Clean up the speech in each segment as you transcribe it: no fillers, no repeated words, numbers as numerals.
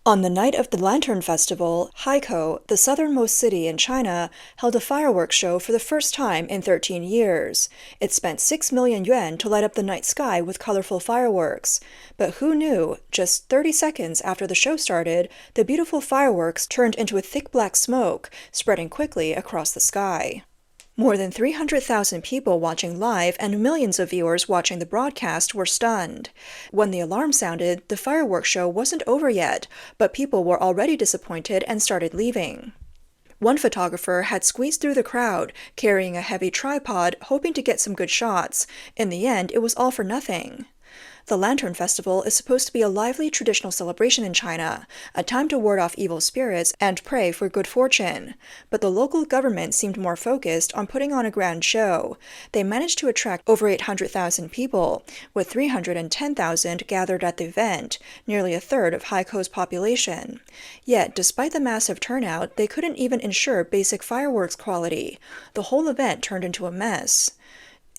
On the night of the Lantern Festival, Haikou, the southernmost city in China, held a fireworks show for the first time in 13 years. It spent 6 million yuan to light up the night sky with colorful fireworks. But who knew, just 30 seconds after the show started, the beautiful fireworks turned into a thick black smoke, spreading quickly across the sky. More than 300,000 people watching live and millions of viewers watching the broadcast were stunned. When the alarm sounded, the fireworks show wasn't over yet, but people were already disappointed and started leaving. One photographer had squeezed through the crowd, carrying a heavy tripod, hoping to get some good shots. In the end, it was all for nothing. The Lantern Festival is supposed to be a lively traditional celebration in China, a time to ward off evil spirits and pray for good fortune. But the local government seemed more focused on putting on a grand show. They managed to attract over 800,000 people, with 310,000 gathered at the event, nearly a third of Haikou's population. Yet, despite the massive turnout, they couldn't even ensure basic fireworks quality. The whole event turned into a mess.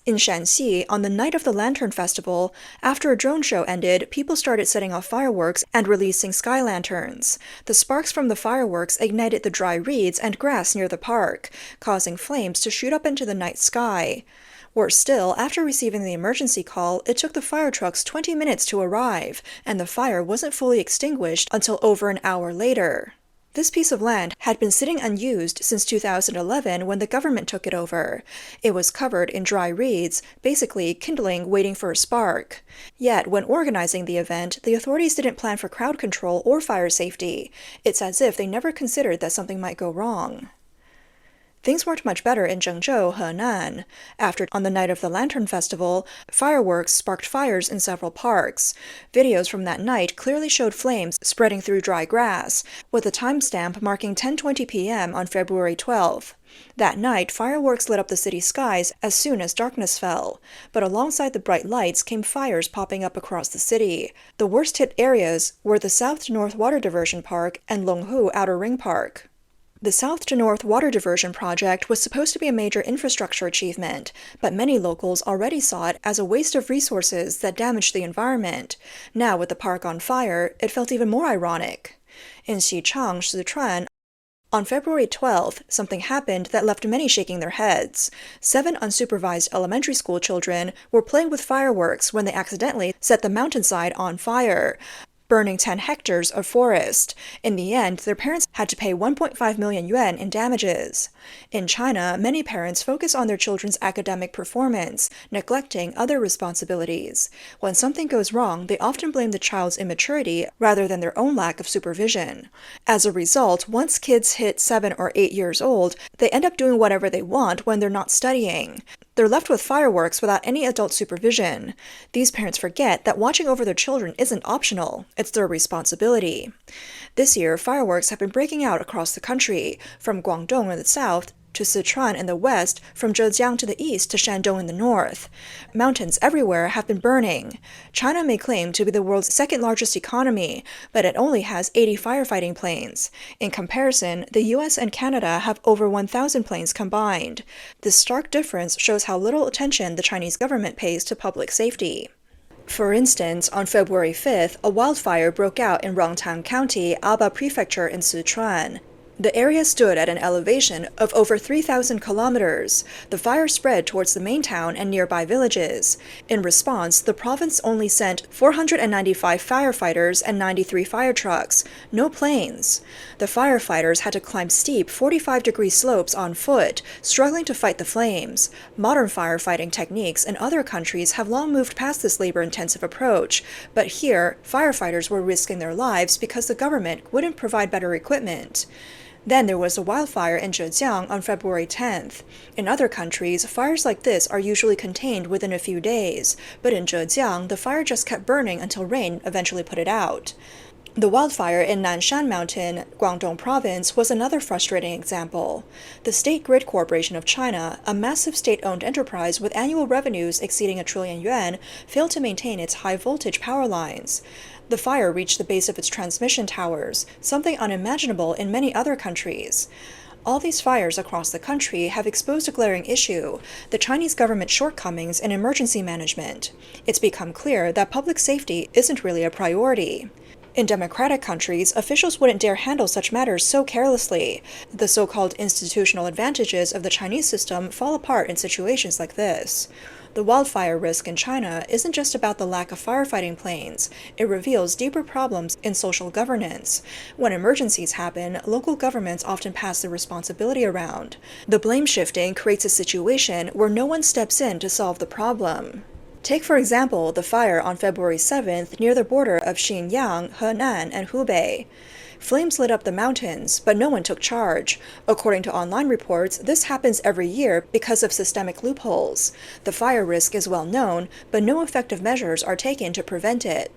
In Shanxi, on the night of the Lantern Festival, after a drone show ended, people started setting off fireworks and releasing sky lanterns. The sparks from the fireworks ignited the dry reeds and grass near the park, causing flames to shoot up into the night sky. Worse still, after receiving the emergency call, it took the fire trucks 20 minutes to arrive, and the fire wasn't fully extinguished until over an hour later. This piece of land had been sitting unused since 2011 when the government took it over. It was covered in dry reeds, basically kindling waiting for a spark. Yet, when organizing the event, the authorities didn't plan for crowd control or fire safety. It's as if they never considered that something might go wrong. Things weren't much better in Zhengzhou, Henan. On the night of the Lantern Festival, fireworks sparked fires in several parks. Videos from that night clearly showed flames spreading through dry grass, with a timestamp marking 10:20 p.m. on February 12th. That night, fireworks lit up the city skies as soon as darkness fell. But alongside the bright lights came fires popping up across the city. The worst-hit areas were the South-to-North Water Diversion Park and Longhu Outer Ring Park. The South-to-North Water Diversion project was supposed to be a major infrastructure achievement, but many locals already saw it as a waste of resources that damaged the environment. Now, with the park on fire, it felt even more ironic. In Xichang, Sichuan, on February 12th, something happened that left many shaking their heads. 7 unsupervised elementary school children were playing with fireworks when they accidentally set the mountainside on fire, burning 10 hectares of forest. In the end, their parents had to pay 1.5 million yuan in damages. In China, many parents focus on their children's academic performance, neglecting other responsibilities. When something goes wrong, they often blame the child's immaturity rather than their own lack of supervision. As a result, once kids hit 7 or 8 years old, they end up doing whatever they want when they're not studying. They're left with fireworks without any adult supervision. These parents forget that watching over their children isn't optional, it's their responsibility. This year, fireworks have been breaking out across the country, from Guangdong in the south to Sichuan in the west, from Zhejiang to the east to Shandong in the north. Mountains everywhere have been burning. China may claim to be the world's second-largest economy, but it only has 80 firefighting planes. In comparison, the US and Canada have over 1,000 planes combined. This stark difference shows how little attention the Chinese government pays to public safety. For instance, on February 5th, a wildfire broke out in Rongtan County, Aba Prefecture in Sichuan. The area stood at an elevation of over 3,000 kilometers. The fire spread towards the main town and nearby villages. In response, the province only sent 495 firefighters and 93 fire trucks, no planes. The firefighters had to climb steep 45-degree slopes on foot, struggling to fight the flames. Modern firefighting techniques in other countries have long moved past this labor-intensive approach, but here, firefighters were risking their lives because the government wouldn't provide better equipment. Then there was a wildfire in Zhejiang on February 10th. In other countries, fires like this are usually contained within a few days, but in Zhejiang, the fire just kept burning until rain eventually put it out. The wildfire in Nanshan Mountain, Guangdong Province, was another frustrating example. The State Grid Corporation of China, a massive state-owned enterprise with annual revenues exceeding 1 trillion yuan, failed to maintain its high-voltage power lines. The fire reached the base of its transmission towers, something unimaginable in many other countries. All these fires across the country have exposed a glaring issue: the Chinese government's shortcomings in emergency management. It's become clear that public safety isn't really a priority. In democratic countries, officials wouldn't dare handle such matters so carelessly. The so-called institutional advantages of the Chinese system fall apart in situations like this. The wildfire risk in China isn't just about the lack of firefighting planes. It reveals deeper problems in social governance. When emergencies happen, local governments often pass the responsibility around. The blame shifting creates a situation where no one steps in to solve the problem. Take, for example, the fire on February 7th near the border of Xinjiang, Henan, and Hubei. Flames lit up the mountains, but no one took charge. According to online reports, this happens every year because of systemic loopholes. The fire risk is well known, but no effective measures are taken to prevent it.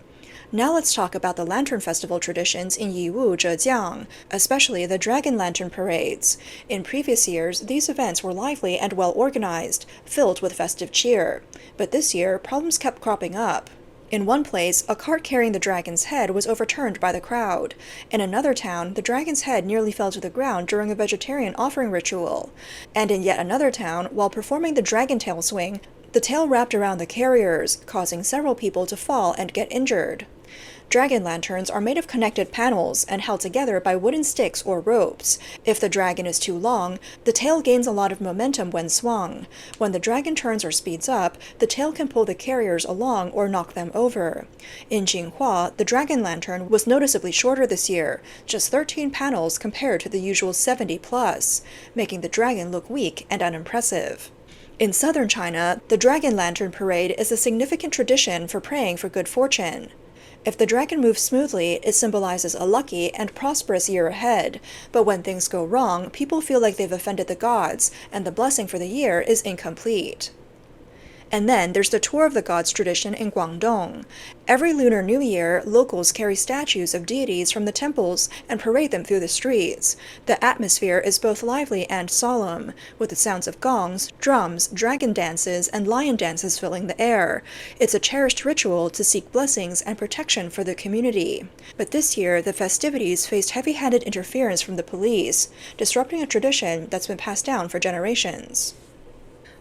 Now let's talk about the Lantern Festival traditions in Yiwu, Zhejiang, especially the Dragon Lantern parades. In previous years, these events were lively and well organized, filled with festive cheer. But this year, problems kept cropping up. In one place, a cart carrying the dragon's head was overturned by the crowd. In another town, the dragon's head nearly fell to the ground during a vegetarian offering ritual. And in yet another town, while performing the dragon tail swing, the tail wrapped around the carriers, causing several people to fall and get injured. Dragon lanterns are made of connected panels and held together by wooden sticks or ropes. If the dragon is too long, the tail gains a lot of momentum when swung. When the dragon turns or speeds up, the tail can pull the carriers along or knock them over. In Jinhua, the dragon lantern was noticeably shorter this year, just 13 panels compared to the usual 70 plus, making the dragon look weak and unimpressive. In southern China, the Dragon Lantern Parade is a significant tradition for praying for good fortune. If the dragon moves smoothly, it symbolizes a lucky and prosperous year ahead, but when things go wrong, people feel like they've offended the gods, and the blessing for the year is incomplete. And then there's the Tour of the Gods tradition in Guangdong. Every Lunar New Year, locals carry statues of deities from the temples and parade them through the streets. The atmosphere is both lively and solemn, with the sounds of gongs, drums, dragon dances, and lion dances filling the air. It's a cherished ritual to seek blessings and protection for the community. But this year, the festivities faced heavy-handed interference from the police, disrupting a tradition that's been passed down for generations.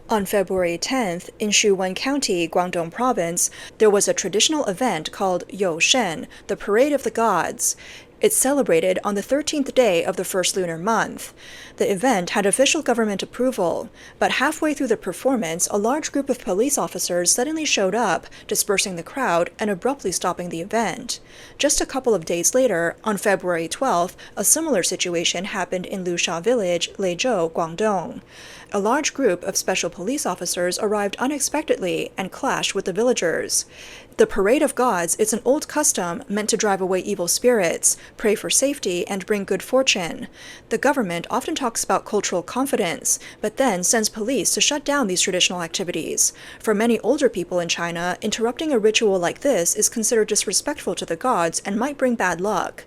On February 10th, in Sichuan County, Guangdong Province, there was a traditional event called You Shen, the Parade of the Gods. It's celebrated on the 13th day of the first lunar month. The event had official government approval, but halfway through the performance, a large group of police officers suddenly showed up, dispersing the crowd and abruptly stopping the event. Just a couple of days later, on February 12th, a similar situation happened in Lusha Village, Leizhou, Guangdong. A large group of special police officers arrived unexpectedly and clashed with the villagers. The Parade of Gods is an old custom meant to drive away evil spirits, pray for safety, and bring good fortune. The government often talks about cultural confidence, but then sends police to shut down these traditional activities. For many older people in China, interrupting a ritual like this is considered disrespectful to the gods and might bring bad luck.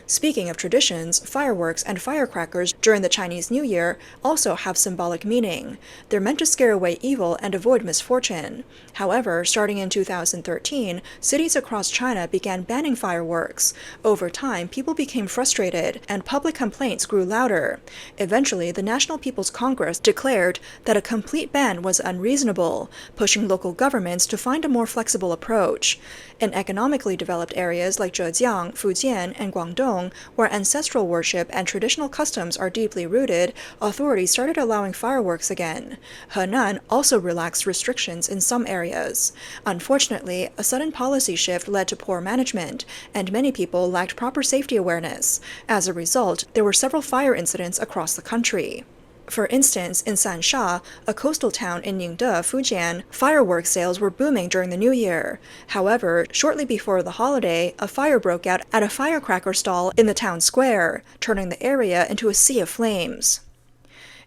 Speaking of traditions, fireworks and firecrackers during the Chinese New Year also have symbolic meaning. They're meant to scare away evil and avoid misfortune. However, starting in 2013, cities across China began banning fireworks. Over time, people became frustrated, and public complaints grew louder. Eventually, the National People's Congress declared that a complete ban was unreasonable, pushing local governments to find a more flexible approach. In economically developed areas like Zhejiang, Fujian, and Guangdong, where ancestral worship and traditional customs are deeply rooted, authorities started allowing fireworks again. Henan also relaxed restrictions in some areas. Unfortunately, a sudden policy shift led to poor management, and many people lacked proper safety awareness. As a result, there were several fire incidents across the country. For instance, in Sansha, a coastal town in Ningde, Fujian, fireworks sales were booming during the New Year. However, shortly before the holiday, a fire broke out at a firecracker stall in the town square, turning the area into a sea of flames.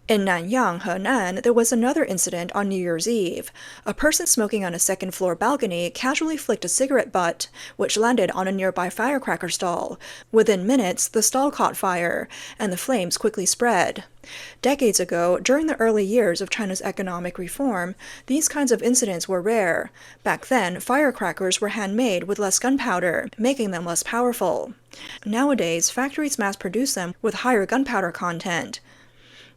In Nanyang, Henan, there was another incident on New Year's Eve. A person smoking on a second-floor balcony casually flicked a cigarette butt, which landed on a nearby firecracker stall. Within minutes, the stall caught fire, and the flames quickly spread. Decades ago, during the early years of China's economic reform, these kinds of incidents were rare. Back then, firecrackers were handmade with less gunpowder, making them less powerful. Nowadays, factories mass-produce them with higher gunpowder content.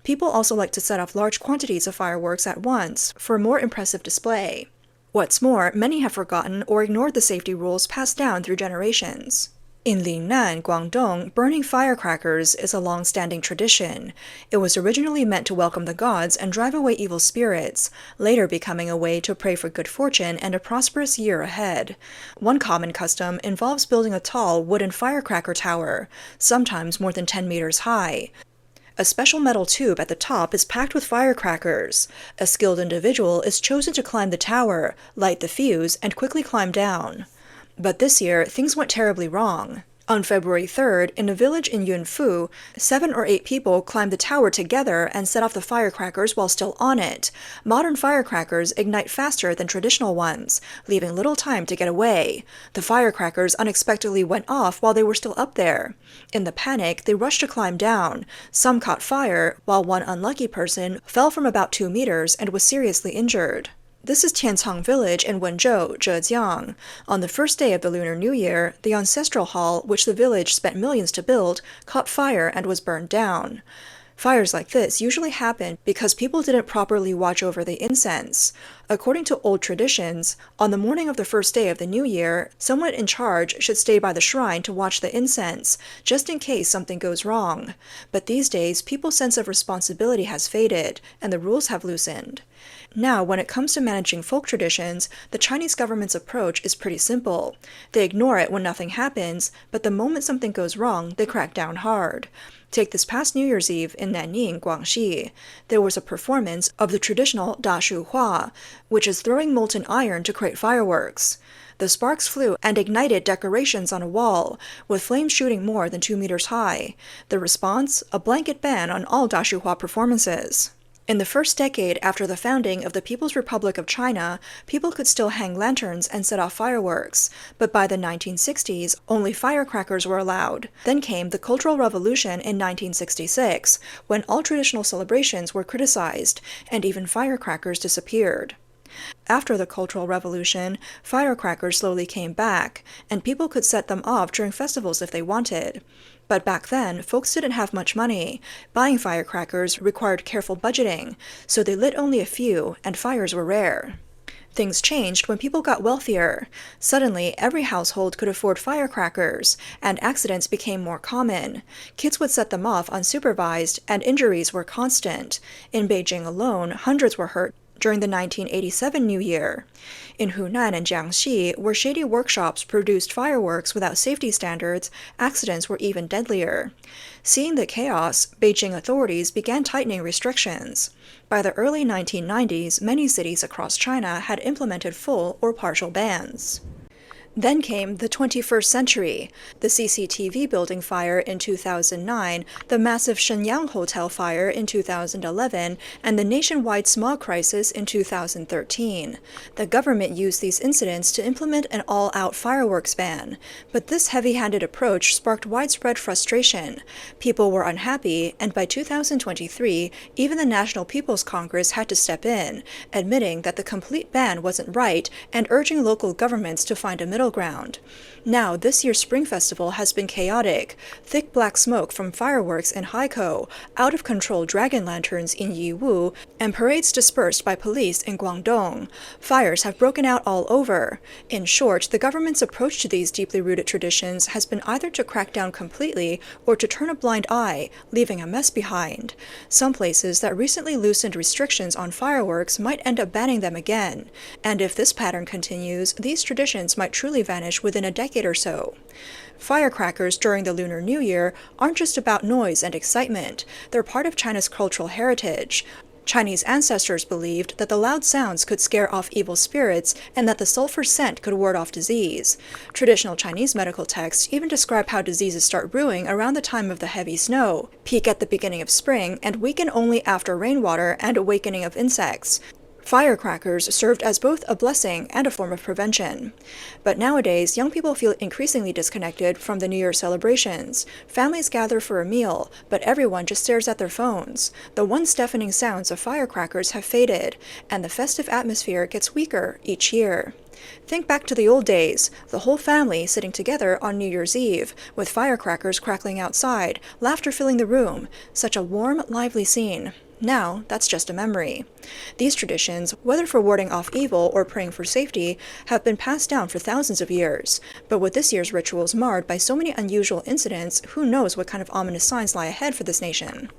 People also like to set off large quantities of fireworks at once for a more impressive display. What's more, many have forgotten or ignored the safety rules passed down through generations. In Lingnan, Guangdong, burning firecrackers is a long-standing tradition. It was originally meant to welcome the gods and drive away evil spirits, later becoming a way to pray for good fortune and a prosperous year ahead. One common custom involves building a tall wooden firecracker tower, sometimes more than 10 meters high. A special metal tube at the top is packed with firecrackers. A skilled individual is chosen to climb the tower, light the fuse, and quickly climb down. But this year, things went terribly wrong. On February 3rd, in a village in Yunfu, 7 or 8 people climbed the tower together and set off the firecrackers while still on it. Modern firecrackers ignite faster than traditional ones, leaving little time to get away. The firecrackers unexpectedly went off while they were still up there. In the panic, they rushed to climb down. Some caught fire, while one unlucky person fell from about 2 meters and was seriously injured. This is Tiancang Village in Wenzhou, Zhejiang. On the first day of the Lunar New Year, the ancestral hall, which the village spent millions to build, caught fire and was burned down. Fires like this usually happen because people didn't properly watch over the incense. According to old traditions, on the morning of the first day of the new year, someone in charge should stay by the shrine to watch the incense, just in case something goes wrong. But these days, people's sense of responsibility has faded, and the rules have loosened. Now, when it comes to managing folk traditions, the Chinese government's approach is pretty simple. They ignore it when nothing happens, but the moment something goes wrong, they crack down hard. Take this past New Year's Eve in Nanning, Guangxi. There was a performance of the traditional Da Shu Hua, which is throwing molten iron to create fireworks. The sparks flew and ignited decorations on a wall, with flames shooting more than 2 meters high. The response? A blanket ban on all Da Shu Hua performances. In the first decade after the founding of the People's Republic of China, people could still hang lanterns and set off fireworks, but by the 1960s, only firecrackers were allowed. Then came the Cultural Revolution in 1966, when all traditional celebrations were criticized, and even firecrackers disappeared. After the Cultural Revolution, firecrackers slowly came back, and people could set them off during festivals if they wanted. But back then, folks didn't have much money. Buying firecrackers required careful budgeting, so they lit only a few, and fires were rare. Things changed when people got wealthier. Suddenly, every household could afford firecrackers, and accidents became more common. Kids would set them off unsupervised, and injuries were constant. In Beijing alone, hundreds were hurt during the 1987 New Year. In Hunan and Jiangxi, where shady workshops produced fireworks without safety standards, accidents were even deadlier. Seeing the chaos, Beijing authorities began tightening restrictions. By the early 1990s, many cities across China had implemented full or partial bans. Then came the 21st century, the CCTV building fire in 2009, the massive Shenyang hotel fire in 2011, and the nationwide smog crisis in 2013. The government used these incidents to implement an all-out fireworks ban, but this heavy-handed approach sparked widespread frustration. People were unhappy, and by 2023, even the National People's Congress had to step in, admitting that the complete ban wasn't right and urging local governments to find a middle ground. Now, this year's Spring Festival has been chaotic. Thick black smoke from fireworks in Haikou, out-of-control dragon lanterns in Yiwu, and parades dispersed by police in Guangdong. Fires have broken out all over. In short, the government's approach to these deeply rooted traditions has been either to crack down completely or to turn a blind eye, leaving a mess behind. Some places that recently loosened restrictions on fireworks might end up banning them again. And if this pattern continues, these traditions might truly vanish within a decade or so. Firecrackers during the Lunar New Year aren't just about noise and excitement. They're part of China's cultural heritage. Chinese ancestors believed that the loud sounds could scare off evil spirits and that the sulfur scent could ward off disease. Traditional Chinese medical texts even describe how diseases start brewing around the time of the heavy snow, peak at the beginning of spring, and weaken only after rainwater and awakening of insects. Firecrackers served as both a blessing and a form of prevention. But nowadays, young people feel increasingly disconnected from the New Year celebrations. Families gather for a meal, but everyone just stares at their phones. The once deafening sounds of firecrackers have faded, and the festive atmosphere gets weaker each year. Think back to the old days, the whole family sitting together on New Year's Eve, with firecrackers crackling outside, laughter filling the room. Such a warm, lively scene. Now, that's just a memory. These traditions, whether for warding off evil or praying for safety, have been passed down for thousands of years. But with this year's rituals marred by so many unusual incidents, who knows what kind of ominous signs lie ahead for this nation?